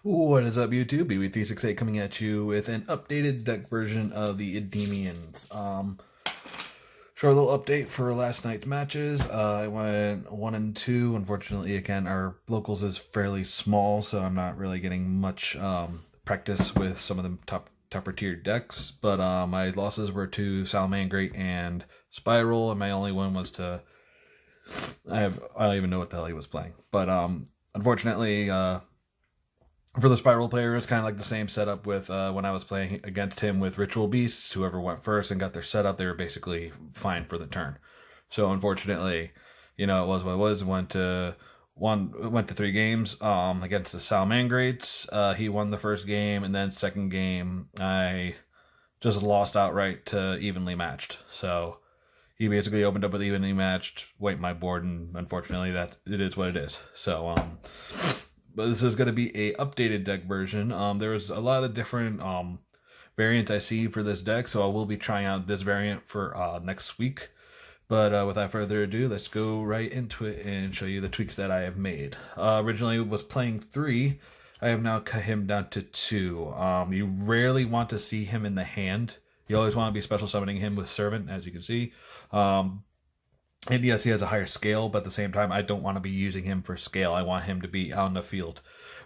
What is up, YouTube? BB368 coming at you with an updated deck version of the Edymions. Short little update for last night's matches. I went 1 and 2. Unfortunately, again, our locals is fairly small, so I'm not really getting much practice with some of the topper tier decks. But my losses were to Salamangreat and Spiral, and my only one was to I don't even know what the hell he was playing. But unfortunately, for the Spiral player, it's kind of like the same setup with when I was playing against him with Ritual Beasts. Whoever went first and got their setup, they were basically fine for the turn. So unfortunately, it was what it was. Went to 3 games against the Salamangreats. He won the first game, and then second game I just lost outright to evenly matched. So he basically opened up with evenly matched, wiped my board, and unfortunately that it is what it is. So but this is going to be a updated deck version. There's a lot of different variants I see for this deck, so I will be trying out this variant for next week. But without further ado, let's go right into it and show you the tweaks that I have made. Originally was playing 3. I have now cut him down to 2. You rarely want to see him in the hand. You always want to be special summoning him with Servant, as you can see. And yes, he has a higher scale, but at the same time, I don't want to be using him for scale. I want him to be out in the field.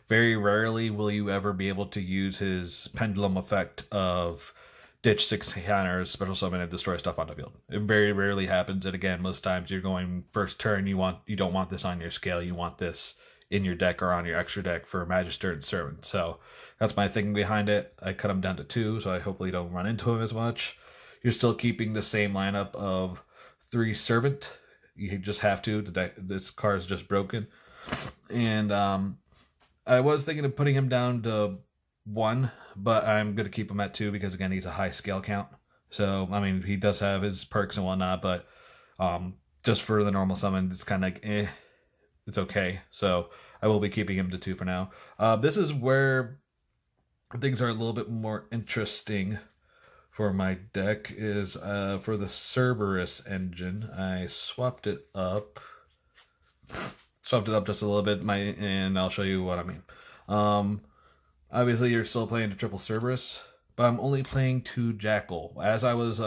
Very rarely will you ever be able to use his pendulum effect of ditch 6 counters, special summon, and destroy stuff on the field. It very rarely happens, and again, most times you're going first turn, you don't want this on your scale, you want this in your deck or on your extra deck for Magister and Servant. So that's my thinking behind it. I cut him down to 2, so I hopefully don't run into him as much. You're still keeping the same lineup of 3 Servant. You just have to. This card is just broken. And I was thinking of putting him down to 1, but I'm going to keep him at 2 because, again, he's a high scale count. So, I mean, he does have his perks and whatnot, but just for the normal summon, it's kind of like, it's okay. So I will be keeping him to 2 for now. This is where things are a little bit more interesting for my deck is for the Cerberus engine. I swapped it up just a little bit, and I'll show you what I mean. Obviously, you're still playing the triple Cerberus, but I'm only playing 2 Jackal. As I was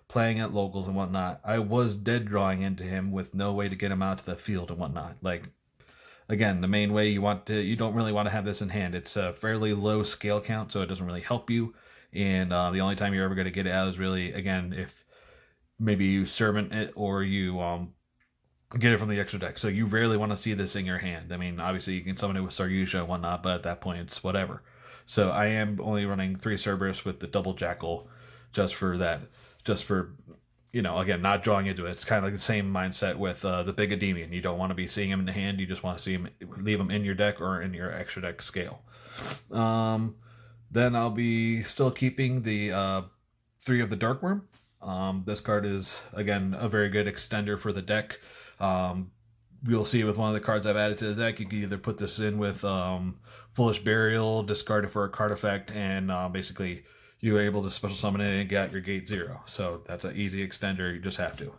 playing at locals and whatnot, I was dead drawing into him with no way to get him out to the field and whatnot. Like, again, the main way you don't really want to have this in hand. It's a fairly low scale count, so it doesn't really help you. And the only time you're ever going to get it out is really, again, if maybe you Servant it or you get it from the extra deck. So you rarely want to see this in your hand. I mean, obviously you can summon it with Yugioh and whatnot, but at that point it's whatever. So I am only running 3 Cerberus with the double Jackal just for that. Just for, again, not drawing into it. It's kind of like the same mindset with the big Edymion. You don't want to be seeing him in the hand. You just want to see him, leave him in your deck or in your extra deck scale. Then I'll be still keeping the 3 of the Darkworm. This card is, again, a very good extender for the deck. You'll see with one of the cards I've added to the deck, you can either put this in with Foolish Burial, discard it for a card effect, and basically you're able to special summon it and get out your gate 0. So that's an easy extender, you just have to.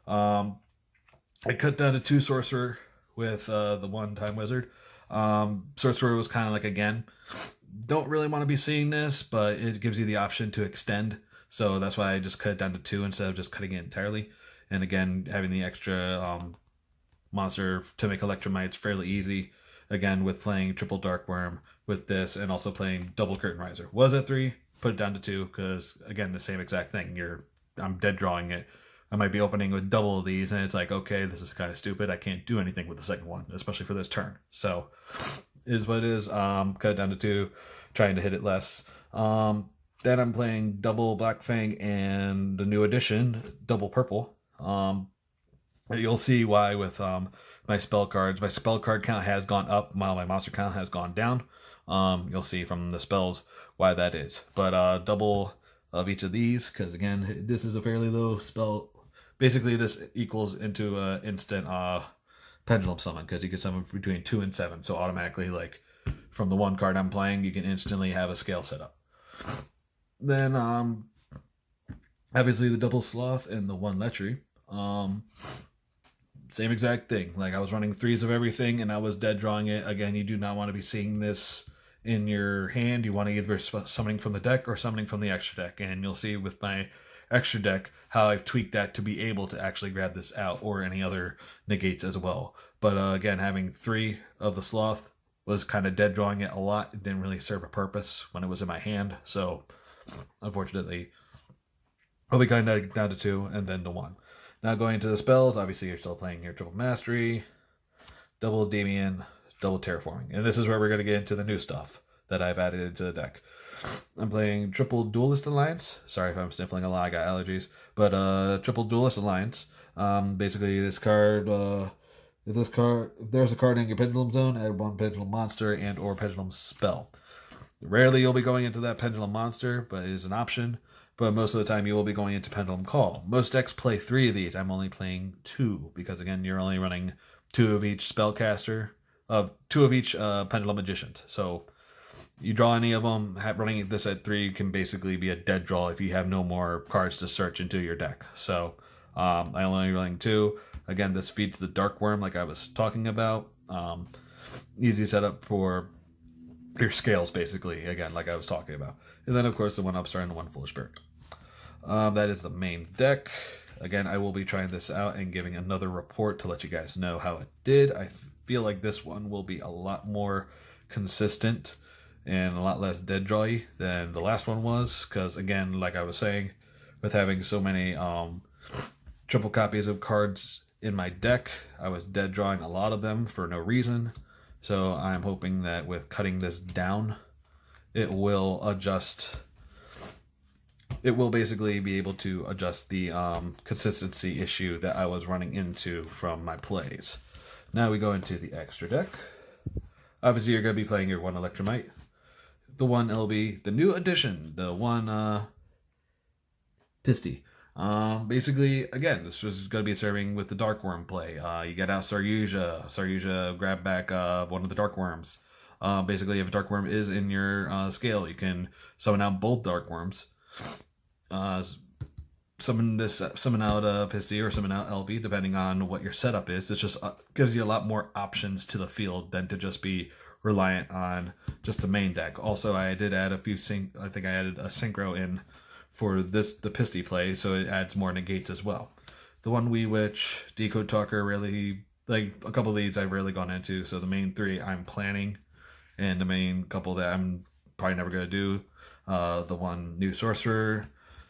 I cut down to 2 Sorcerer with the 1 Time Wizard. Sorcerer was kind of like, again, don't really want to be seeing this, but it gives you the option to extend. So that's why I just cut it down to 2 instead of just cutting it entirely. And again, having the extra monster to make Electromite is fairly easy. Again, with playing triple Darkworm with this and also playing double Curtain Riser. Was at 3, put it down to 2 because, again, the same exact thing. I'm dead drawing it. I might be opening with double of these, and it's like, okay, this is kind of stupid. I can't do anything with the second one, especially for this turn. So it is what it is. Cut it down to 2, trying to hit it less. Then I'm playing double Black Fang and the new edition, double purple. You'll see why with my spell cards. My spell card count has gone up while my monster count has gone down. You'll see from the spells why that is. But double of each of these, because again, this is a fairly low spell. Basically, this equals into an instant pendulum summon, because you can summon between 2 and 7. So automatically, like, from the 1 card I'm playing, you can instantly have a scale set up. Then, obviously, the double Sloth and the 1 Lechery. Same exact thing. Like, I was running 3s of everything, and I was dead drawing it. Again, you do not want to be seeing this in your hand, you want to either summoning from the deck or summoning from the extra deck. And you'll see with my extra deck how I've tweaked that to be able to actually grab this out, or any other negates as well. But again, having 3 of the Sloth was kind of dead drawing it a lot. It didn't really serve a purpose when it was in my hand. So unfortunately, I'll be cutting that down to 2 and then to 1. Now going into the spells, obviously you're still playing your Triple Mastery, Double Edymion, Double Terraforming. And this is where we're going to get into the new stuff that I've added into the deck. I'm playing Triple Duelist Alliance. Sorry if I'm sniffling a lot, I got allergies. But Triple Duelist Alliance. Basically, this card, if there's a card in your Pendulum Zone, add 1 Pendulum Monster and or Pendulum Spell. Rarely you'll be going into that Pendulum Monster, but it is an option. But most of the time you will be going into Pendulum Call. Most decks play 3 of these. I'm only playing 2, because again, you're only running 2 of each Spellcaster, 2 of each Pendulum Magicians. So you draw any of them, running this at 3 can basically be a dead draw if you have no more cards to search into your deck. So I only running 2. Again, this feeds the Dark Worm like I was talking about. Easy setup for your scales, basically, again, like I was talking about. And then, of course, the 1 Upstart and the 1 Foolish Spirit. That is the main deck. Again, I will be trying this out and giving another report to let you guys know how it did. I feel like this one will be a lot more consistent and a lot less dead drawy than the last one was, because again, like I was saying, with having so many triple copies of cards in my deck, I was dead drawing a lot of them for no reason. So I'm hoping that with cutting this down, it will adjust. It will basically be able to adjust the consistency issue that I was running into from my plays. Now we go into the extra deck. Obviously, you're going to be playing your 1 Electromite, the 1 LB, the new addition, the 1 Pisty. Basically, again, this was going to be serving with the Dark Worm play. You get out Saryuja, grab back 1 of the Dark Worms. Basically, if a Dark Worm is in your scale, you can summon out both Dark Worms. Summon out Pisty or summon out LB, depending on what your setup is. It just gives you a lot more options to the field than to just be reliant on just the main deck. Also, I did add a few I think I added a synchro in for the Pisty play, so it adds more negates as well. The 1 Wee Witch, Decode Talker, really, like a couple of these I've really gone into. So the main 3 I'm planning, and the main couple that I'm probably never going to do, the 1 New Sorcerer,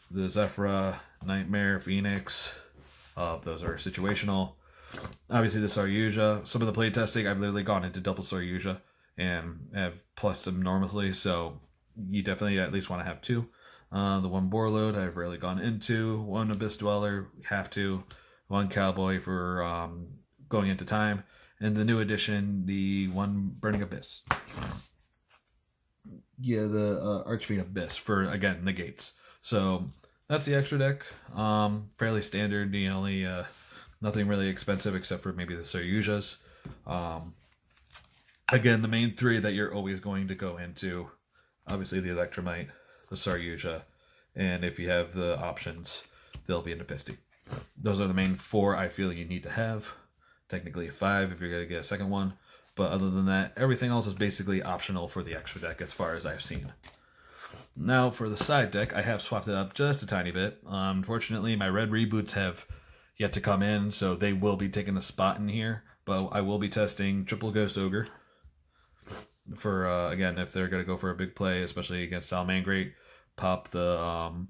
the Zephyra, Nightmare, Phoenix, those are situational. Obviously the Saryuja, some of the play testing I've literally gone into double Saryuja and have plussed them enormously, so you definitely at least want to have 2. The 1 Borload I've rarely gone into, 1 Abyss Dweller, have to, 1 Cowboy for going into time, and the new addition, the 1 Burning Abyss. Yeah, the Archfiend Abyss for, again, negates. So that's the extra deck. Fairly standard, the only nothing really expensive except for maybe the Saryujas. Again, the main 3 that you're always going to go into, obviously the Electromite, the Saryuja, and if you have the options, they'll be in the Pisty. Those are the main 4 I feel you need to have. Technically 5 if you're going to get a second one. But other than that, everything else is basically optional for the extra deck as far as I've seen. Now for the side deck, I have swapped it up just a tiny bit. Unfortunately, my red reboots have yet to come in, so they will be taking a spot in here. But I will be testing Triple Ghost Ogre for, again, if they're going to go for a big play, especially against Salamangreat, pop the,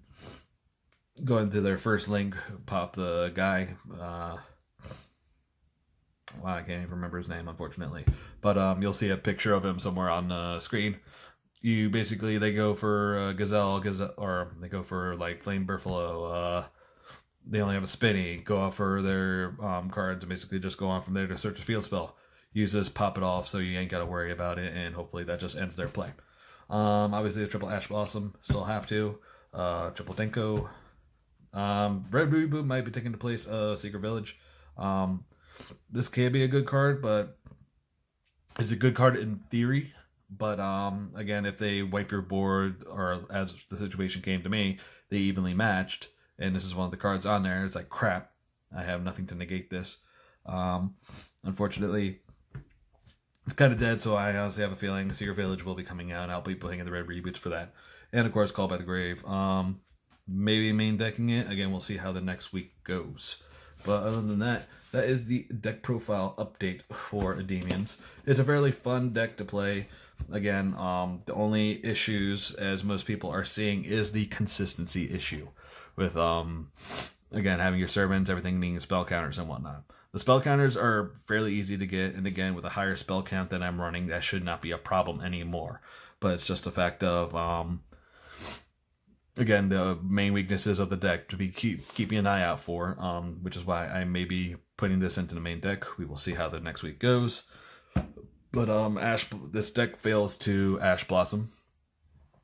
go into their first link, pop the guy, wow, I can't even remember his name, unfortunately. But you'll see a picture of him somewhere on the screen. You basically, they go for Gazelle, or they go for like Flame Buffalo. They only have a Spinny. Go off for their cards and basically just go on from there to search a field spell. Use this, pop it off, so you ain't got to worry about it, and hopefully that just ends their play. Obviously, the Triple Ash Blossom, still have to. Triple Denko. Red Reboot might be taking the place of Secret Village. This can be a good card, but it's a good card in theory. But again, if they wipe your board, or as the situation came to me, they evenly matched, and this is one of the cards on there, it's like, crap, I have nothing to negate this. Unfortunately, It's kind of dead, so I honestly have a feeling Secret Village will be coming out. I'll be putting in the red reboots for that. And of course, Call by the Grave. Maybe main decking it. Again, we'll see how the next week goes. But other than that, that is the deck profile update for Edymions. It's a fairly fun deck to play. Again, the only issues, as most people are seeing, is the consistency issue with again, having your servants, everything needing spell counters and whatnot. The spell counters are fairly easy to get, and again, with a higher spell count than I'm running, that should not be a problem anymore. But it's just a fact of again, the main weaknesses of the deck to be keeping an eye out for, which is why I may be putting this into the main deck. We will see how the next week goes. But this deck fails to Ash Blossom.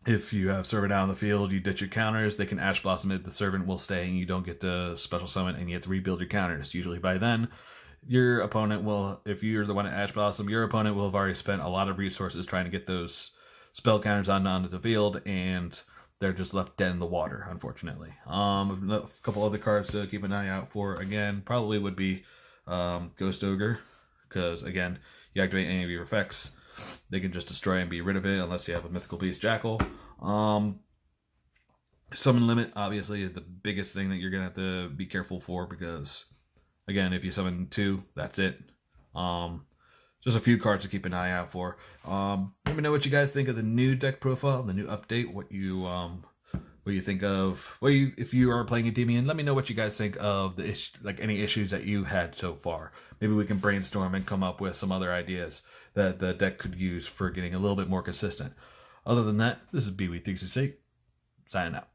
If you have servant out on the field, you ditch your counters, they can Ash Blossom it, the servant will stay, and you don't get to special summon, and you have to rebuild your counters. Usually by then, your opponent will, if you're the one at Ash Blossom, your opponent will have already spent a lot of resources trying to get those spell counters onto the field, and they're just left dead in the water, unfortunately. A couple other cards to keep an eye out for, again, probably would be Ghost Ogre, because, again, you activate any of your effects, they can just destroy and be rid of it unless you have a Mythical Beast Jackal. Summon limit, obviously, is the biggest thing that you're going to have to be careful for because, again, if you summon 2, that's it. Just a few cards to keep an eye out for. Let me know what you guys think of the new deck profile, the new update, what you think of, if you are playing Edymion, let me know what you guys think of any issues that you had so far. Maybe we can brainstorm and come up with some other ideas that the deck could use for getting a little bit more consistent. Other than that, this is BW368, signing out.